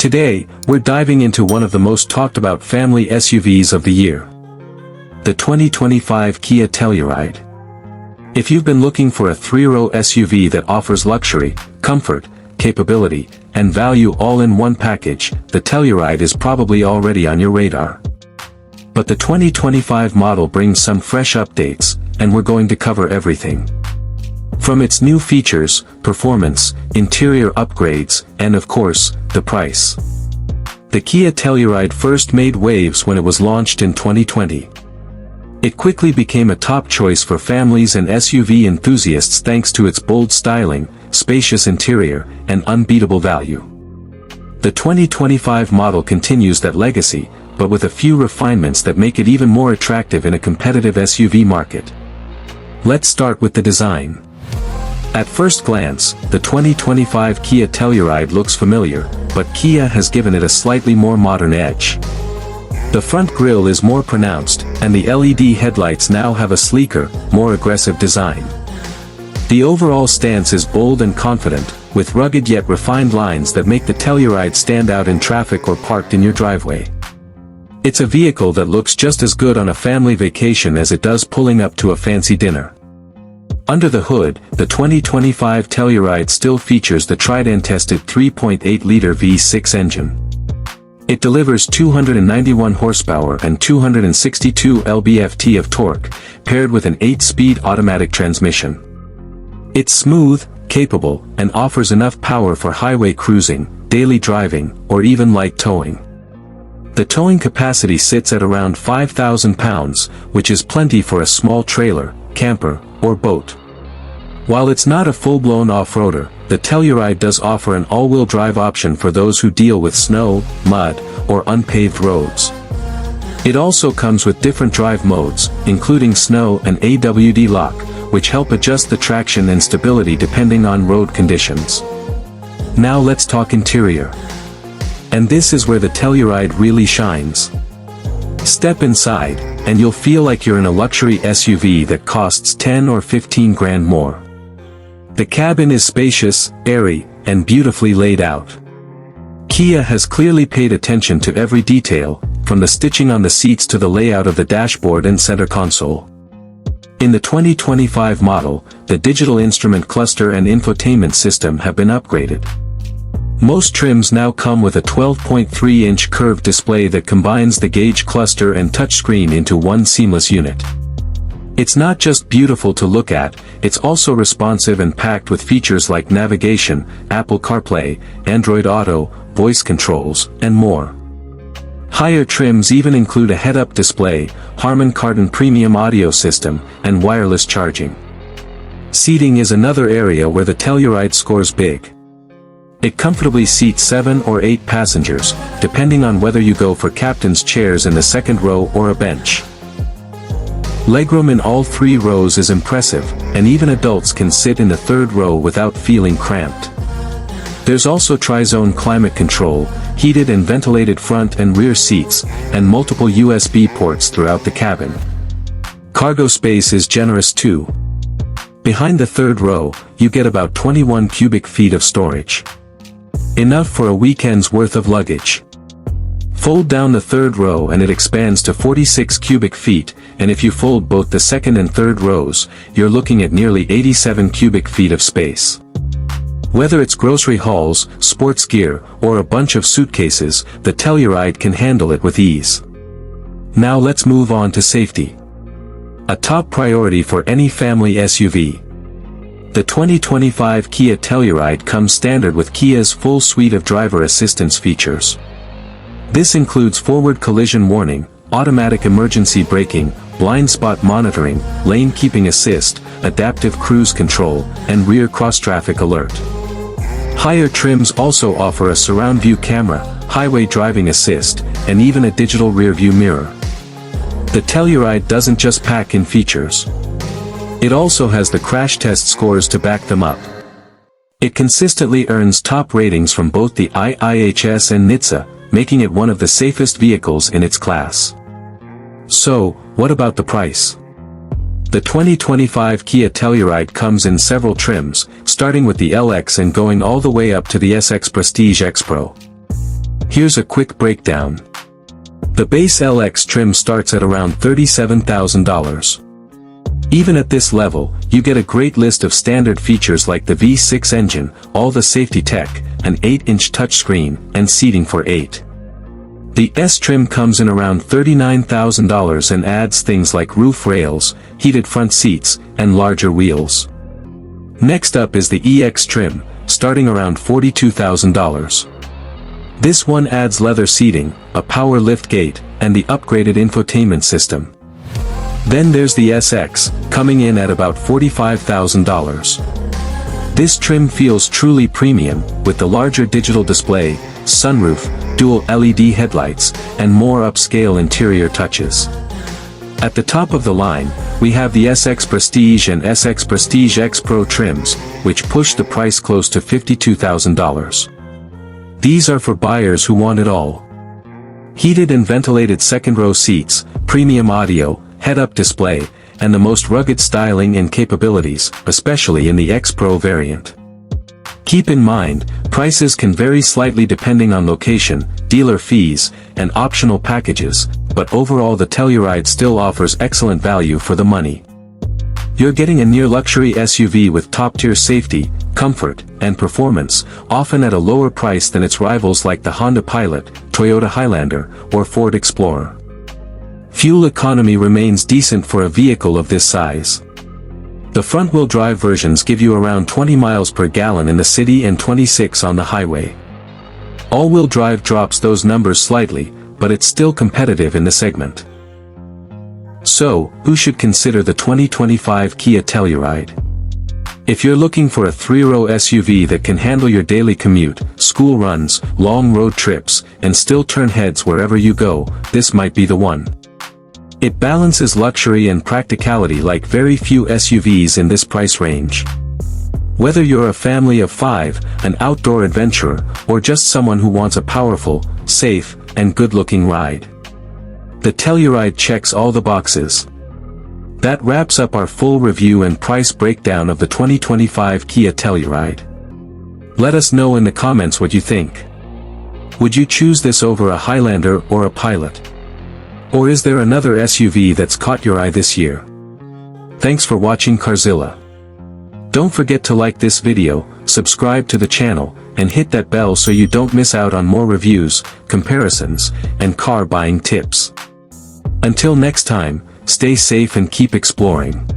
Today, we're diving into one of the most talked about family SUVs of the year. The 2025 Kia Telluride. If you've been looking for a three-row SUV that offers luxury, comfort, capability, and value all in one package, the Telluride is probably already on your radar. But the 2025 model brings some fresh updates, and we're going to cover everything. From its new features, performance, interior upgrades, and of course, the price. The Kia Telluride first made waves when it was launched in 2020. It quickly became a top choice for families and SUV enthusiasts thanks to its bold styling, spacious interior, and unbeatable value. The 2025 model continues that legacy, but with a few refinements that make it even more attractive in a competitive SUV market. Let's start with the design. At first glance, the 2025 Kia Telluride looks familiar, but Kia has given it a slightly more modern edge. The front grille is more pronounced, and the LED headlights now have a sleeker, more aggressive design. The overall stance is bold and confident, with rugged yet refined lines that make the Telluride stand out in traffic or parked in your driveway. It's a vehicle that looks just as good on a family vacation as it does pulling up to a fancy dinner. Under the hood, the 2025 Telluride still features the tried-and-tested 3.8-liter V6 engine. It delivers 291 horsepower and 262 lb-ft of torque, paired with an 8-speed automatic transmission. It's smooth, capable, and offers enough power for highway cruising, daily driving, or even light towing. The towing capacity sits at around 5,000 pounds, which is plenty for a small trailer, camper, or boat. While it's not a full-blown off-roader, the Telluride does offer an all-wheel drive option for those who deal with snow, mud, or unpaved roads. It also comes with different drive modes, including snow and AWD Lakh, which help adjust the traction and stability depending on road conditions. Now let's talk interior. And this is where the Telluride really shines. Step inside, and you'll feel like you're in a luxury SUV that costs 10 or 15 grand more. The cabin is spacious, airy, and beautifully laid out. Kia has clearly paid attention to every detail, from the stitching on the seats to the layout of the dashboard and center console. In the 2025 model, the digital instrument cluster and infotainment system have been upgraded. Most trims now come with a 12.3-inch curved display that combines the gauge cluster and touchscreen into one seamless unit. It's not just beautiful to look at, it's also responsive and packed with features like navigation, Apple CarPlay, Android Auto, voice controls, and more. Higher trims even include a head-up display, Harman Kardon premium audio system, and wireless charging. Seating is another area where the Telluride scores big. It comfortably seats 7 or 8 passengers, depending on whether you go for captain's chairs in the second row or a bench. Legroom in all 3 rows is impressive, and even adults can sit in the third row without feeling cramped. There's also tri-zone climate control, heated and ventilated front and rear seats, and multiple USB ports throughout the cabin. Cargo space is generous too. Behind the third row, you get about 21 cubic feet of storage. Enough for a weekend's worth of luggage. Fold down the third row and it expands to 46 cubic feet, and if you fold both the second and third rows, you're looking at nearly 87 cubic feet of space. Whether it's grocery hauls, sports gear, or a bunch of suitcases, the Telluride can handle it with ease. Now let's move on to safety. A top priority for any family SUV. The 2025 Kia Telluride comes standard with Kia's full suite of driver assistance features. This includes forward collision warning, automatic emergency braking, blind spot monitoring, lane keeping assist, adaptive cruise control, and rear cross-traffic alert. Higher trims also offer a surround view camera, highway driving assist, and even a digital rear view mirror. The Telluride doesn't just pack in features. It also has the crash test scores to back them up. It consistently earns top ratings from both the IIHS and NHTSA, making it one of the safest vehicles in its class. So, what about the price? The 2025 Kia Telluride comes in several trims, starting with the LX and going all the way up to the SX Prestige X Pro. Here's a quick breakdown. The base LX trim starts at around $37,000. Even at this level, you get a great list of standard features like the V6 engine, all the safety tech, an 8-inch touchscreen, and seating for 8. The S trim comes in around $39,000 and adds things like roof rails, heated front seats, and larger wheels. Next up is the EX trim, starting around $42,000. This one adds leather seating, a power lift gate, and the upgraded infotainment system. Then there's the SX, coming in at about $45,000. This trim feels truly premium, with the larger digital display, sunroof, dual LED headlights, and more upscale interior touches. At the top of the line, we have the SX Prestige and SX Prestige X Pro trims, which push the price close to $52,000. These are for buyers who want it all. Heated and ventilated second-row seats, premium audio, head-up display, and the most rugged styling and capabilities, especially in the X Pro variant. Keep in mind, prices can vary slightly depending on location, dealer fees, and optional packages, but overall the Telluride still offers excellent value for the money. You're getting a near-luxury SUV with top-tier safety, comfort, and performance, often at a lower price than its rivals like the Honda Pilot, Toyota Highlander, or Ford Explorer. Fuel economy remains decent for a vehicle of this size. The front-wheel drive versions give you around 20 miles per gallon in the city and 26 on the highway. All-wheel drive drops those numbers slightly, but it's still competitive in the segment. So, who should consider the 2025 Kia Telluride? If you're looking for a 3-row SUV that can handle your daily commute, school runs, long road trips, and still turn heads wherever you go, this might be the one. It balances luxury and practicality like very few SUVs in this price range. Whether you're a family of 5, an outdoor adventurer, or just someone who wants a powerful, safe, and good-looking ride, the Telluride checks all the boxes. That wraps up our full review and price breakdown of the 2025 Kia Telluride. Let us know in the comments what you think. Would you choose this over a Highlander or a Pilot? Or is there another SUV that's caught your eye this year? Thanks for watching Carzilla. Don't forget to like this video, subscribe to the channel, and hit that bell so you don't miss out on more reviews, comparisons, and car buying tips. Until next time, stay safe and keep exploring.